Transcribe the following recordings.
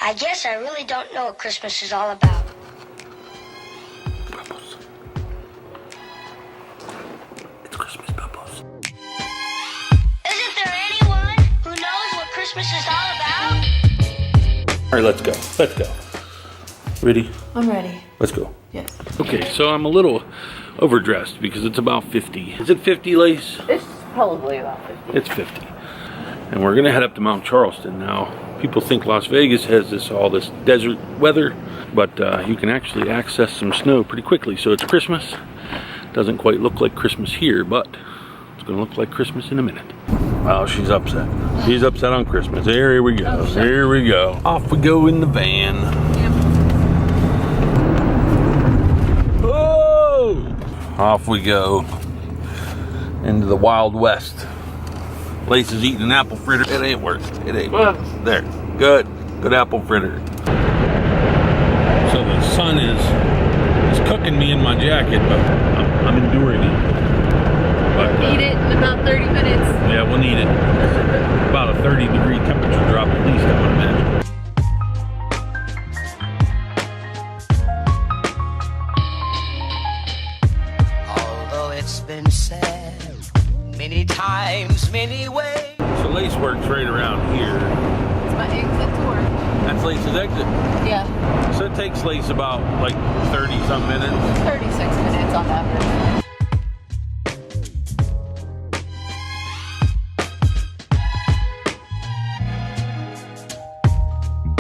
I guess I really don't know what Christmas is all about. Bubbles. It's Christmas bubbles. Isn't there anyone who knows what Christmas is all about? All right, let's go. Let's go. Ready? I'm ready. Let's go. Yes. Okay, so I'm a little overdressed because it's about 50. Is it 50, Lace? It's probably about 50. It's 50. And we're gonna head up to Mount Charleston now. People think Las Vegas has all this desert weather, but you can actually access some snow pretty quickly. So it's Christmas. Doesn't quite look like Christmas here, but it's gonna look like Christmas in a minute. Wow, she's upset. She's upset on Christmas. Here we go. Here we go. Off we go in the van. Oh! Off we go into the Wild West. Lace is eating an apple fritter. It ain't worth it. It ain't worth it. There. Good. Good apple fritter. So the sun is cooking me in my jacket, but I'm enduring it. But, Need it in about 30 minutes. Yeah, we'll need it. About a 30-degree temperature drop at least, I would imagine. Although it's been said many times, many ways. So Lace works right around here. It's my exit tour. That's Lace's exit. Yeah. So it takes Lace about like 30-some minutes. 36 minutes on average.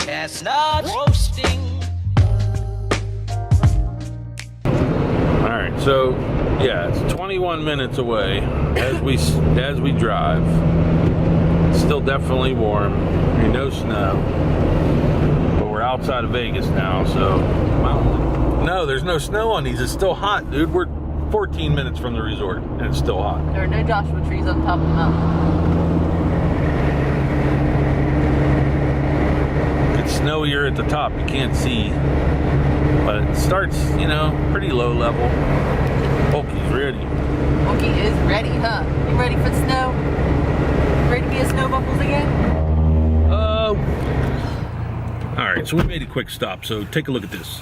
Chestnuts roasting. All right, so yeah, it's 21 minutes away as we drive. It's still definitely warm. Ain't no snow, but we're outside of Vegas now, so no, there's no snow on these. It's still hot, dude. We're 14 minutes from the resort, and it's still hot. There are no Joshua trees on top of the mountain. It's snowier at the top. You can't see, but it starts, you know, pretty low level. Pokey's ready. Wookie is ready, huh? You ready for the snow? Ready to be a snow bubbles again? All right, so we made a quick stop, so take a look at this.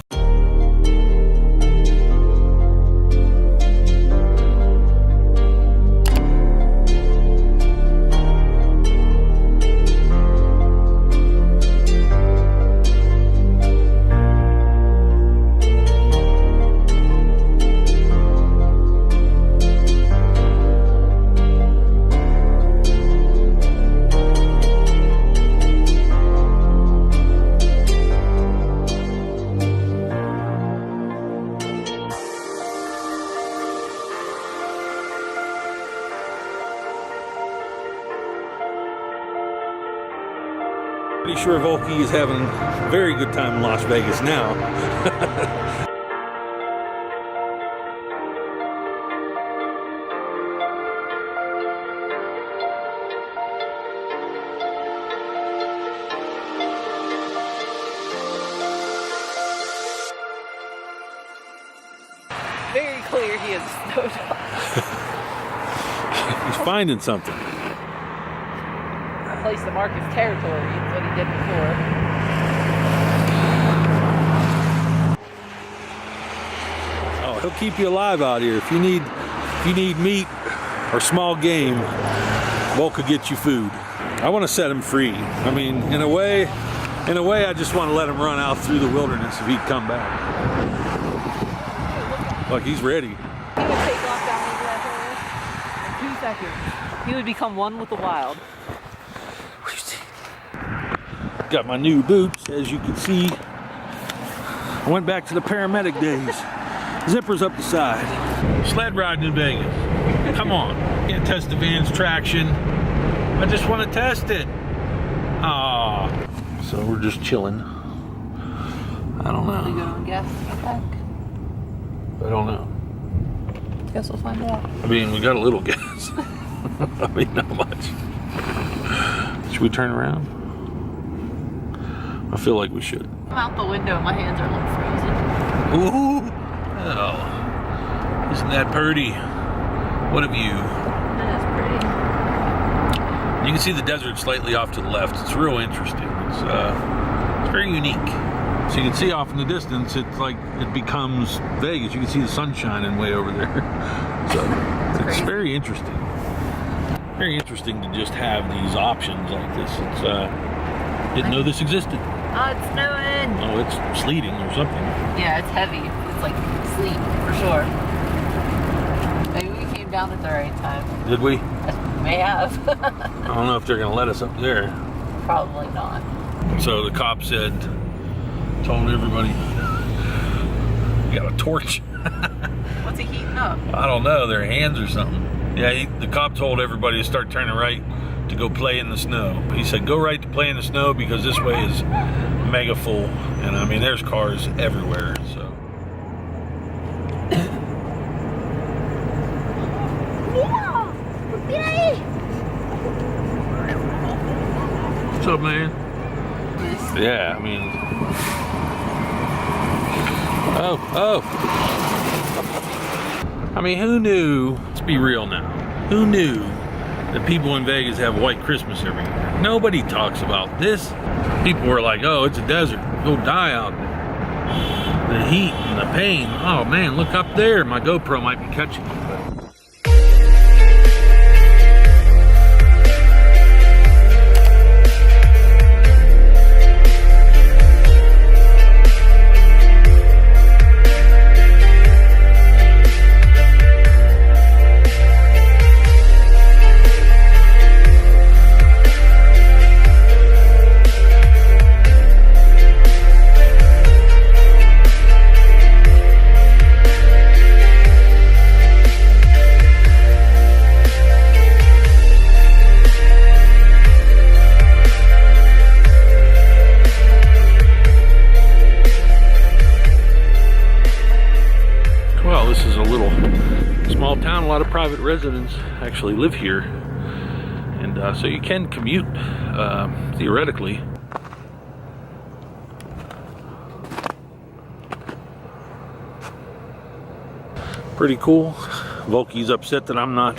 Pretty sure Volky is having a very good time in Las Vegas now. Very clear he is a snow dog. He's finding something. Place to mark his territory. That's what he did before. Oh, he'll keep you alive out here. If you need meat or small game, Volk could get you food. I want to set him free. I mean, in a way, I just want to let him run out through the wilderness if he'd come back. Look, he's ready. He would take off down into that hole in 2 seconds. He would become one with the wild. Got my new boots, as you can see. I went back to the paramedic days. Zippers up the side. Sled riding in Vegas. Come on. Can't test the van's traction. I just want to test it. Ah. So we're just chilling. I don't We know. go on gas to get back. I don't know. Guess we'll find out. I mean, we got a little gas. I mean, not much. Should we turn around? I feel like we should. I'm out the window. My hands are like frozen. Ooh! Oh, isn't that pretty? What a view. That is pretty. You can see the desert slightly off to the left. It's real interesting. It's Very unique. So you can see off in the distance, it's like it becomes Vegas. You can see the sun shining way over there. So it's very interesting. Very interesting to just have these options like this. It's didn't know this existed. Oh, it's snowing. Oh, it's sleeting or something. Yeah, it's heavy. It's like sleet for sure. Maybe we came down at the right time. Did we? May have. I don't know if they're gonna let us up there. Probably not. So the cop said, told everybody, you got a torch. What's he heating up? I don't know, their hands or something. Yeah, the cop told everybody to start turning right to go play in the snow. He said, go right to play in the snow because this way is mega full. And I mean, there's cars everywhere, so. What's up, man? Yeah, I mean. Oh. I mean, who knew? Let's be real now. Who knew that people in Vegas have white Christmas every year? Nobody talks about this. People were like, oh, it's a desert. Go die out there. The heat and the pain. Oh, man, look up there. My GoPro might be catching it. This is a little small town. A lot of private residents actually live here, and so you can commute theoretically. Pretty cool. Volky's upset that I'm not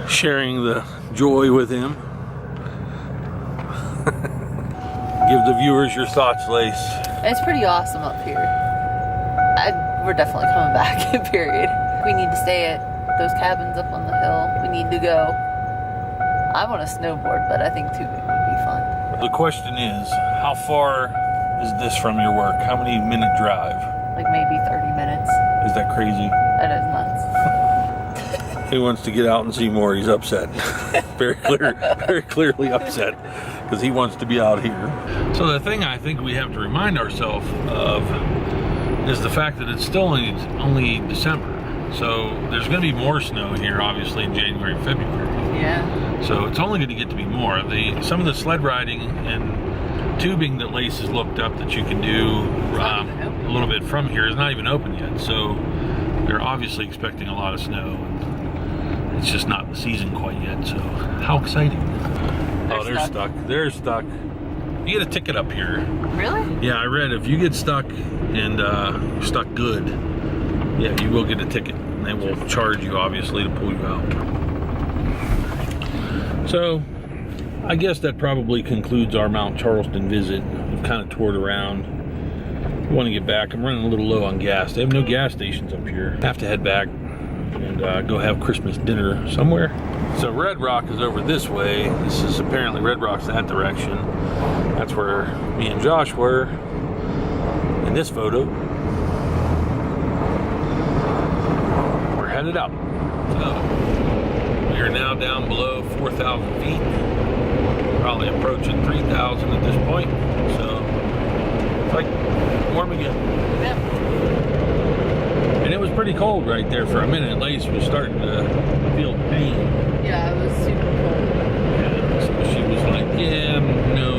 sharing the joy with him. Give the viewers your thoughts, Lace. It's pretty awesome up here. We're definitely coming back, period. We need to stay at those cabins up on the hill. We need to go. I want to snowboard, but I think tubing would be fun. The question is, how far is this from your work? How many minute drive? Like maybe 30 minutes. Is that crazy? That is nuts. He wants to get out and see more. He's upset. Very clearly upset because he wants to be out here. So the thing I think we have to remind ourselves of is the fact that it's still only December. So there's going to be more snow here, obviously, in January and February. Yeah. So it's only going to get to be more. Some of the sled riding and tubing that Lace has looked up that you can do a little bit from here is not even open yet. So they're obviously expecting a lot of snow. It's just not the season quite yet. So how exciting! They're stuck. They're stuck. You get a ticket up here. Really? Yeah, I read if you get stuck and you're stuck good, yeah, you will get a ticket. And they will charge you, obviously, to pull you out. So, I guess that probably concludes our Mount Charleston visit. We've kind of toured around. I want to get back. I'm running a little low on gas. They have no gas stations up here. I have to head back and go have Christmas dinner somewhere. So Red Rock is over this way. This is apparently Red Rock's that direction. That's where me and Josh were in this photo. We're headed out. So we are now down below 4,000 feet. Probably approaching 3,000 at this point. So it's like warm again. Yeah. And it was pretty cold right there for a minute. Lace was starting to feel pain. Yeah, it was super cold. Yeah, so she was like, yeah, no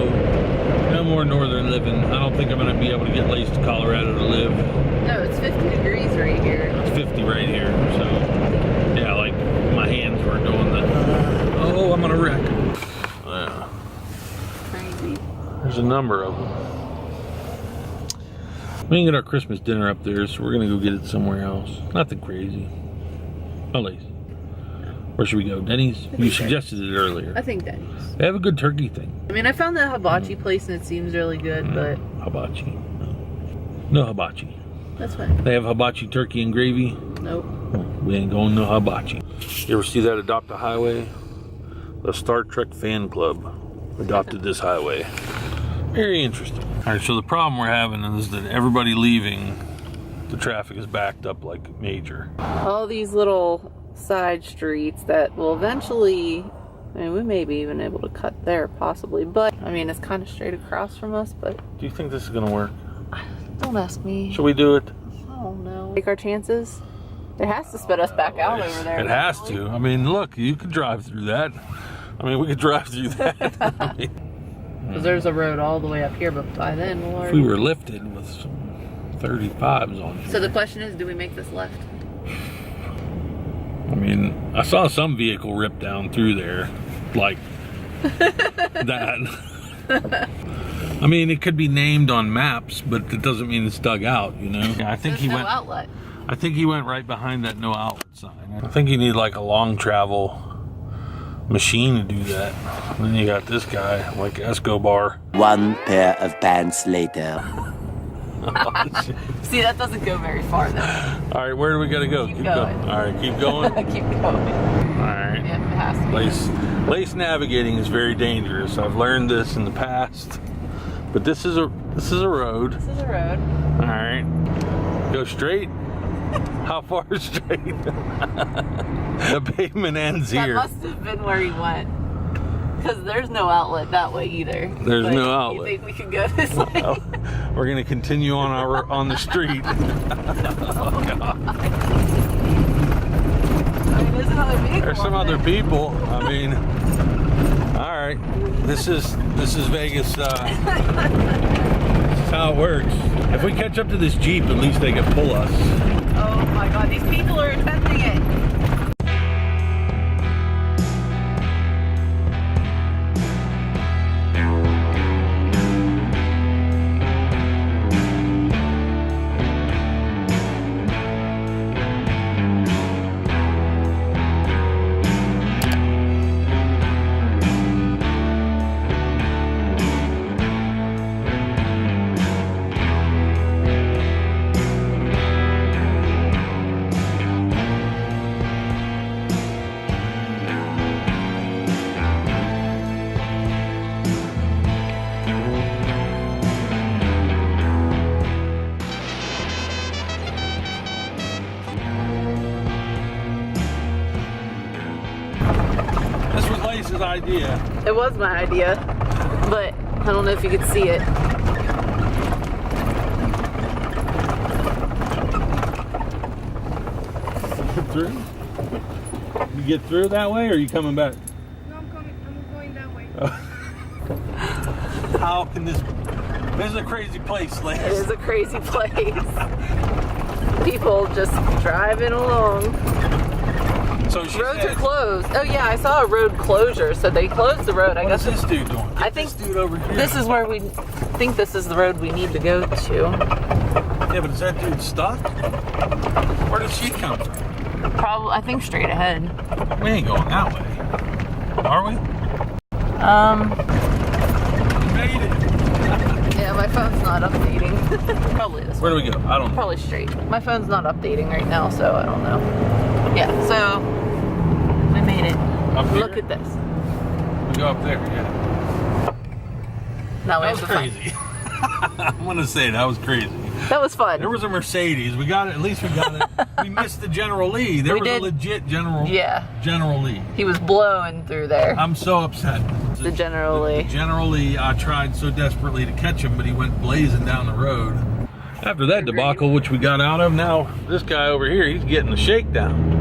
more northern living. I don't think I'm going to be able to get Lace to Colorado to live. No, it's 50 degrees right here. It's 50 right here, so yeah, like my hands were doing the, oh, I'm going to wreck. Yeah. Crazy. There's a number of them. We didn't get our Christmas dinner up there, so we're going to go get it somewhere else. Nothing crazy. Oh, Lace. Where should we go? Denny's? You suggested it earlier. I think Denny's. They have a good turkey thing. I mean, I found that hibachi place and it seems really good, but... Hibachi. No hibachi. That's fine. They have hibachi turkey and gravy? Nope. We ain't going no hibachi. You ever see that Adopt a Highway? The Star Trek fan club adopted this highway. Very interesting. All right, so the problem we're having is that everybody leaving, the traffic is backed up like major. All these little side streets that will eventually, I mean, we may be even able to cut there possibly, but I mean, it's kind of straight across from us, but... Do you think this is gonna work? Don't ask me. Should we do it? I don't know. Take our chances. It has to spit us back out over there. It has to. I mean, look, you could drive through that. I mean, we could drive through that. I mean, because there's a road all the way up here, but by then we'll already... If we were lifted with some 35s on here. So the question is, do we make this left? I mean, I saw some vehicle rip down through there, like that. I mean, it could be named on maps, but it doesn't mean it's dug out, you know? I think There's no outlet. I think he went right behind that no outlet sign. I think you need like a long travel machine to do that. And then you got this guy, like Escobar. One pair of pants later. See, that doesn't go very far though. All right, where do we gotta go? Keep going. All right, keep going. Keep going. All right. Yeah, it has to be. Lace navigating is very dangerous. I've learned this in the past. But this is a road. This is a road. All right. Go straight. How far straight? The pavement ends here. That must have been where he went. Because there's no outlet that way either. There's Like, no outlet. You think we can go this way? Well, we're gonna continue on the street. Oh, God. I mean, there's another vehicle. There's some other people. I mean, all right. This is Vegas. This is how it works. If we catch up to this Jeep, at least they can pull us. Oh my God, these people are attempting it. Idea. It was my idea, but I don't know if you could see it. Through? You get through that way, or are you coming back? No, I'm going that way. How can this is a crazy place, Lance. It is a crazy place. People just driving along. So she Roads said, are closed. Oh yeah, I saw a road closure, so they closed the road. I What guess is this dude doing? I think this dude over here. this is where we think this is the road we need to go to. Yeah, but is that dude stuck? Where did she come from? Probably, I think straight ahead. We ain't going that way, are we? We made it. Yeah, my phone's not updating. Probably this Where way. do we go? I don't know. Probably straight. My phone's not updating right now, so I don't know. Yeah, so we made it. Up here? Look at this. We go up there, yeah. Now we That have was to find. crazy. I'm gonna say that was crazy. That was fun. There was a Mercedes. We got it. At least we got it. We missed the General Lee. There We was did. a legit General. Yeah. General Lee. He was blowing through there. I'm so upset. The General Lee. The General Lee. I tried so desperately to catch him, but he went blazing down the road. After that debacle, which we got out of, now this guy over here, he's getting the shakedown.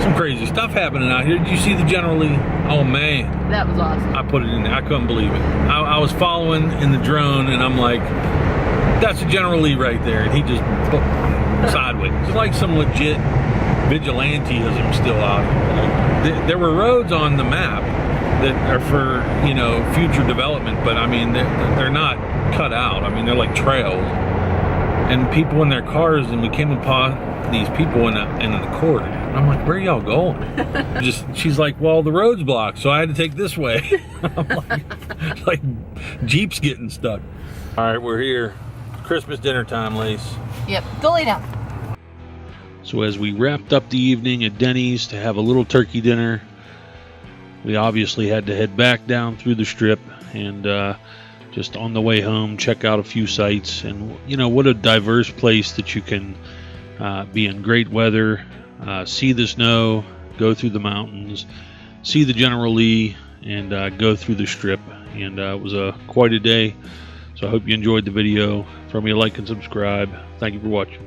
Some crazy stuff happening out here. Did you see the General Lee? Oh man. That was awesome. I put it in there. I couldn't believe it. I was following in the drone, and I'm like, that's a General Lee right there, and he just sideways. It's like some legit vigilantism still out here. There were roads on the map that are for, you know, future development, but I mean, they're not cut out. I mean, they're like trails, and people in their cars, and we came upon these people in the court. And I'm like, where are y'all going? She's like, well, the road's blocked, so I had to take this way. I'm like Jeep's getting stuck. All right, we're here. Christmas dinner time, Lace. Yep, go lay down. So as we wrapped up the evening at Denny's to have a little turkey dinner, we obviously had to head back down through the strip and just on the way home check out a few sites. And you know, what a diverse place that you can be in great weather, see the snow, go through the mountains, see the General Lee, and go through the strip. And it was quite a day. So I hope you enjoyed the video. Throw me a like and subscribe. Thank you for watching.